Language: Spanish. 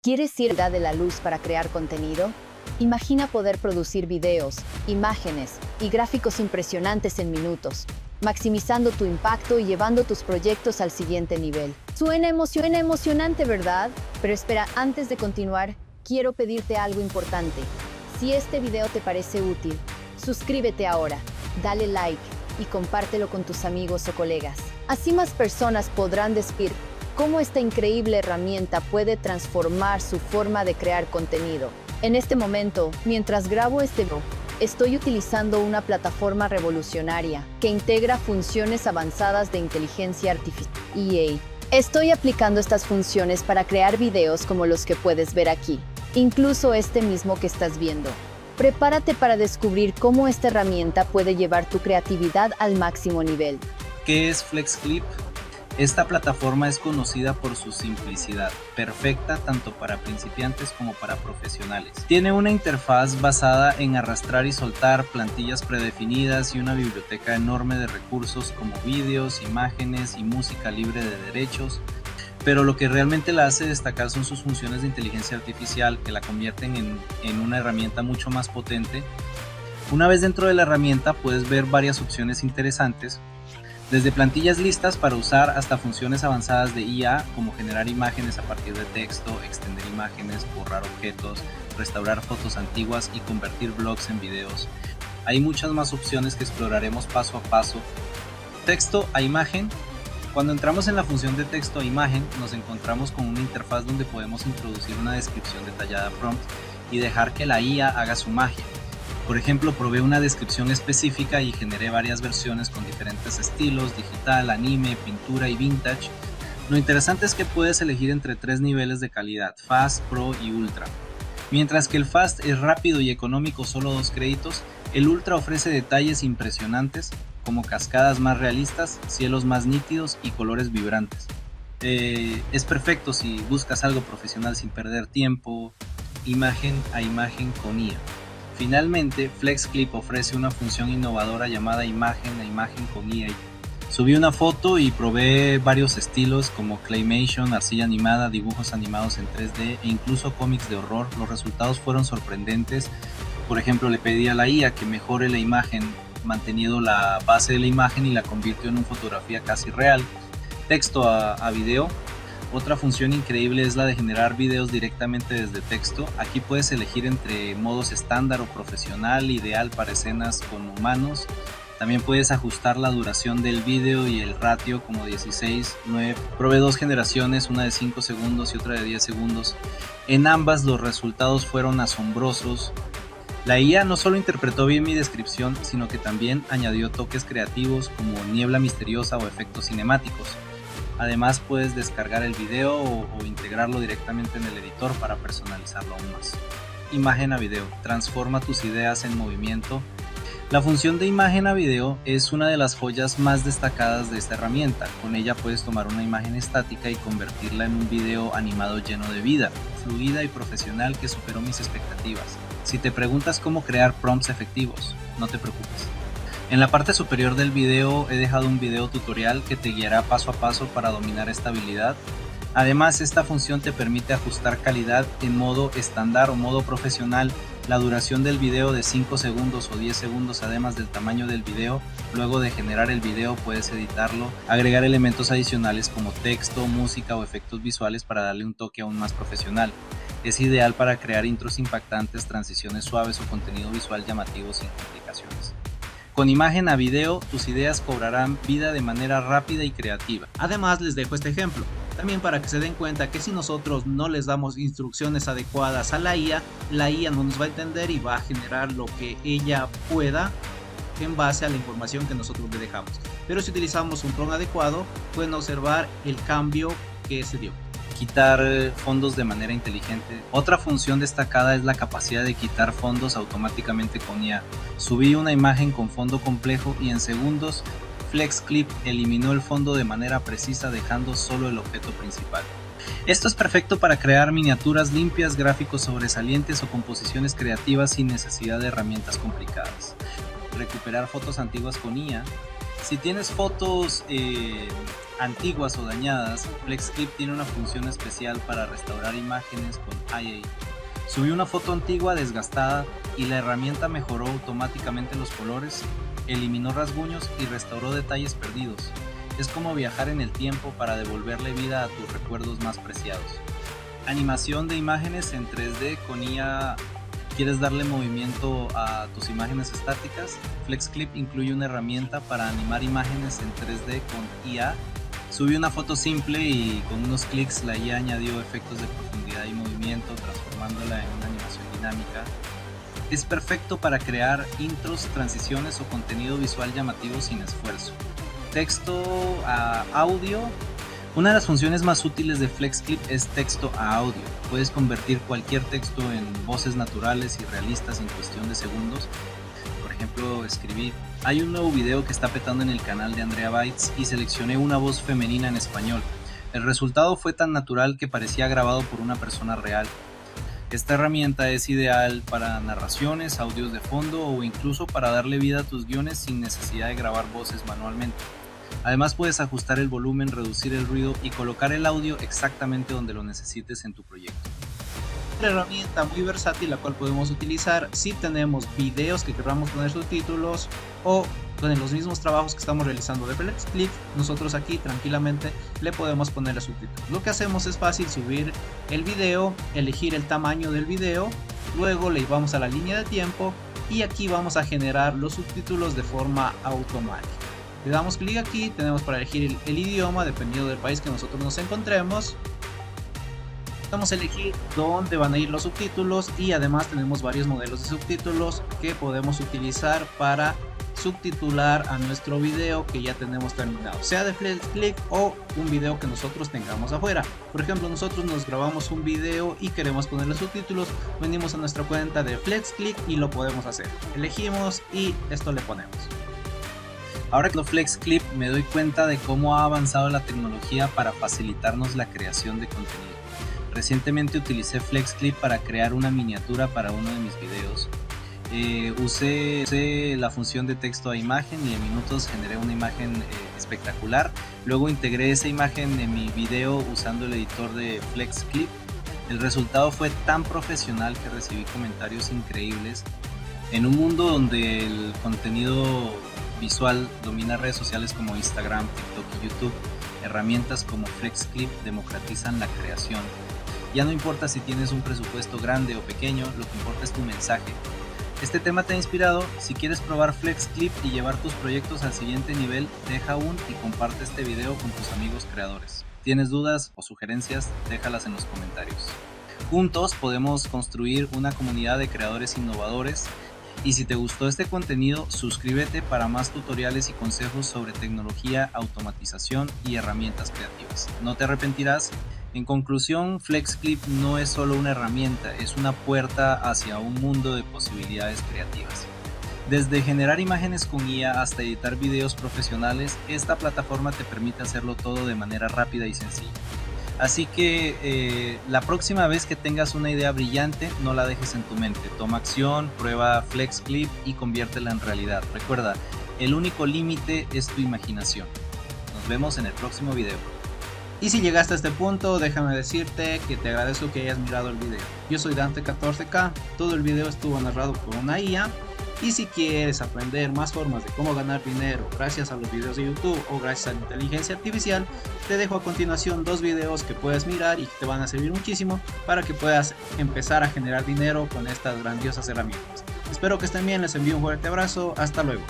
¿Quieres ir de la luz para crear contenido? Imagina poder producir videos, imágenes y gráficos impresionantes en minutos, maximizando tu impacto y llevando tus proyectos al siguiente nivel. Suena emocionante, ¿verdad? Pero espera, antes de continuar, quiero pedirte algo importante. Si este video te parece útil, suscríbete ahora, dale like y compártelo con tus amigos o colegas. Así más personas podrán descubrir cómo esta increíble herramienta puede transformar su forma de crear contenido. En este momento, mientras grabo este video, estoy utilizando una plataforma revolucionaria que integra funciones avanzadas de inteligencia artificial, EA. Estoy aplicando estas funciones para crear videos como los que puedes ver aquí, incluso este mismo que estás viendo. Prepárate para descubrir cómo esta herramienta puede llevar tu creatividad al máximo nivel. ¿Qué es FlexClip? Esta plataforma es conocida por su simplicidad, perfecta tanto para principiantes como para profesionales. Tiene una interfaz basada en arrastrar y soltar plantillas predefinidas y una biblioteca enorme de recursos como vídeos, imágenes y música libre de derechos. Pero lo que realmente la hace destacar son sus funciones de inteligencia artificial que la convierten en una herramienta mucho más potente. Una vez dentro de la herramienta puedes ver varias opciones interesantes, desde plantillas listas para usar hasta funciones avanzadas de IA como generar imágenes a partir de texto, extender imágenes, borrar objetos, restaurar fotos antiguas y convertir blogs en videos. Hay muchas más opciones que exploraremos paso a paso. Texto a imagen. Cuando entramos en la función de texto a imagen nos encontramos con una interfaz donde podemos introducir una descripción detallada prompt y dejar que la IA haga su magia. Por ejemplo, probé una descripción específica y generé varias versiones con diferentes estilos: digital, anime, pintura y vintage. Lo interesante es que puedes elegir entre 3 niveles de calidad: Fast, Pro y Ultra. Mientras que el Fast es rápido y económico, solo 2 créditos, el Ultra ofrece detalles impresionantes como cascadas más realistas, cielos más nítidos y colores vibrantes. Es perfecto si buscas algo profesional sin perder tiempo, imagen a imagen con IA. Finalmente, FlexClip ofrece una función innovadora llamada imagen a imagen con IA. Subí una foto y probé varios estilos como Claymation, arcilla animada, dibujos animados en 3D e incluso cómics de horror. Los resultados fueron sorprendentes. Por ejemplo, le pedí a la IA que mejore la imagen manteniendo la base de la imagen y la convirtió en una fotografía casi real. Texto a video. Otra función increíble es la de generar videos directamente desde texto. Aquí puedes elegir entre modos estándar o profesional, ideal para escenas con humanos. También puedes ajustar la duración del video y el ratio como 16:9. Probé 2 generaciones, una de 5 segundos y otra de 10 segundos. En ambas los resultados fueron asombrosos. La IA no solo interpretó bien mi descripción, sino que también añadió toques creativos como niebla misteriosa o efectos cinemáticos. Además puedes descargar el video o integrarlo directamente en el editor para personalizarlo aún más. Imagen a video. Transforma tus ideas en movimiento. La función de imagen a video es una de las joyas más destacadas de esta herramienta. Con ella puedes tomar una imagen estática y convertirla en un video animado lleno de vida, fluida y profesional que superó mis expectativas. Si te preguntas cómo crear prompts efectivos, no te preocupes. En la parte superior del video he dejado un video tutorial que te guiará paso a paso para dominar esta habilidad. Además, esta función te permite ajustar calidad en modo estándar o modo profesional, la duración del video de 5 segundos o 10 segundos además del tamaño del video. Luego de generar el video puedes editarlo, agregar elementos adicionales como texto, música o efectos visuales para darle un toque aún más profesional. Es ideal para crear intros impactantes, transiciones suaves o contenido visual llamativo sin complicaciones. Con imagen a video, tus ideas cobrarán vida de manera rápida y creativa. Además, les dejo este ejemplo, también para que se den cuenta que si nosotros no les damos instrucciones adecuadas a la IA no nos va a entender y va a generar lo que ella pueda en base a la información que nosotros le dejamos. Pero si utilizamos un prompt adecuado, pueden observar el cambio que se dio. Quitar fondos de manera inteligente. Otra función destacada es la capacidad de quitar fondos automáticamente con IA. Subí una imagen con fondo complejo y en segundos FlexClip eliminó el fondo de manera precisa, dejando solo el objeto principal. Esto es perfecto para crear miniaturas limpias, gráficos sobresalientes o composiciones creativas sin necesidad de herramientas complicadas. Recuperar fotos antiguas con IA. Si tienes fotos antiguas o dañadas, FlexClip tiene una función especial para restaurar imágenes con IA. Subí una foto antigua desgastada y la herramienta mejoró automáticamente los colores, eliminó rasguños y restauró detalles perdidos. Es como viajar en el tiempo para devolverle vida a tus recuerdos más preciados. Animación de imágenes en 3D con IA. ¿Quieres darle movimiento a tus imágenes estáticas? FlexClip incluye una herramienta para animar imágenes en 3D con IA. Subí una foto simple y con unos clics la IA añadió efectos de profundidad y movimiento, transformándola en una animación dinámica. Es perfecto para crear intros, transiciones o contenido visual llamativo sin esfuerzo. Texto a audio. Una de las funciones más útiles de FlexClip es texto a audio. Puedes convertir cualquier texto en voces naturales y realistas en cuestión de segundos. Por ejemplo, escribir: hay un nuevo video que está petando en el canal de Andrea Bytes y seleccioné una voz femenina en español. El resultado fue tan natural que parecía grabado por una persona real. Esta herramienta es ideal para narraciones, audios de fondo o incluso para darle vida a tus guiones sin necesidad de grabar voces manualmente. Además puedes ajustar el volumen, reducir el ruido y colocar el audio exactamente donde lo necesites en tu proyecto. Una herramienta muy versátil la cual podemos utilizar si tenemos videos que queramos poner subtítulos o con los mismos trabajos que estamos realizando de FlexClip, nosotros aquí tranquilamente le podemos poner los subtítulos. Lo que hacemos es fácil: subir el video, elegir el tamaño del video, luego le vamos a la línea de tiempo y aquí vamos a generar los subtítulos de forma automática. Le damos clic aquí, tenemos para elegir el idioma dependiendo del país que nosotros nos encontremos. Vamos a elegir dónde van a ir los subtítulos y además tenemos varios modelos de subtítulos que podemos utilizar para subtitular a nuestro video que ya tenemos terminado, sea de FlexClip o un video que nosotros tengamos afuera. Por ejemplo, nosotros nos grabamos un video y queremos ponerle subtítulos, venimos a nuestra cuenta de FlexClip y lo podemos hacer. Elegimos y esto le ponemos. Ahora que lo FlexClip, me doy cuenta de cómo ha avanzado la tecnología para facilitarnos la creación de contenido. Recientemente utilicé FlexClip para crear una miniatura para uno de mis videos. Usé la función de texto a imagen y en minutos generé una imagen espectacular. Luego integré esa imagen en mi video usando el editor de FlexClip. El resultado fue tan profesional que recibí comentarios increíbles. En un mundo donde el contenido visual domina redes sociales como Instagram, TikTok y YouTube, herramientas como FlexClip democratizan la creación. Ya no importa si tienes un presupuesto grande o pequeño, lo que importa es tu mensaje. Este tema te ha inspirado. Si quieres probar FlexClip y llevar tus proyectos al siguiente nivel, deja un y comparte este video con tus amigos creadores. ¿Tienes dudas o sugerencias? Déjalas en los comentarios. Juntos podemos construir una comunidad de creadores innovadores. Y si te gustó este contenido, suscríbete para más tutoriales y consejos sobre tecnología, automatización y herramientas creativas. No te arrepentirás. En conclusión, FlexClip no es solo una herramienta, es una puerta hacia un mundo de posibilidades creativas. Desde generar imágenes con IA hasta editar videos profesionales, esta plataforma te permite hacerlo todo de manera rápida y sencilla. Así que la próxima vez que tengas una idea brillante, no la dejes en tu mente. Toma acción, prueba FlexClip y conviértela en realidad. Recuerda, el único límite es tu imaginación. Nos vemos en el próximo video. Y si llegaste a este punto, déjame decirte que te agradezco que hayas mirado el video. Yo soy Dante14K, todo el video estuvo narrado por una IA. Y si quieres aprender más formas de cómo ganar dinero gracias a los videos de YouTube o gracias a la inteligencia artificial, te dejo a continuación dos videos que puedes mirar y que te van a servir muchísimo para que puedas empezar a generar dinero con estas grandiosas herramientas. Espero que estén bien, les envío un fuerte abrazo, hasta luego.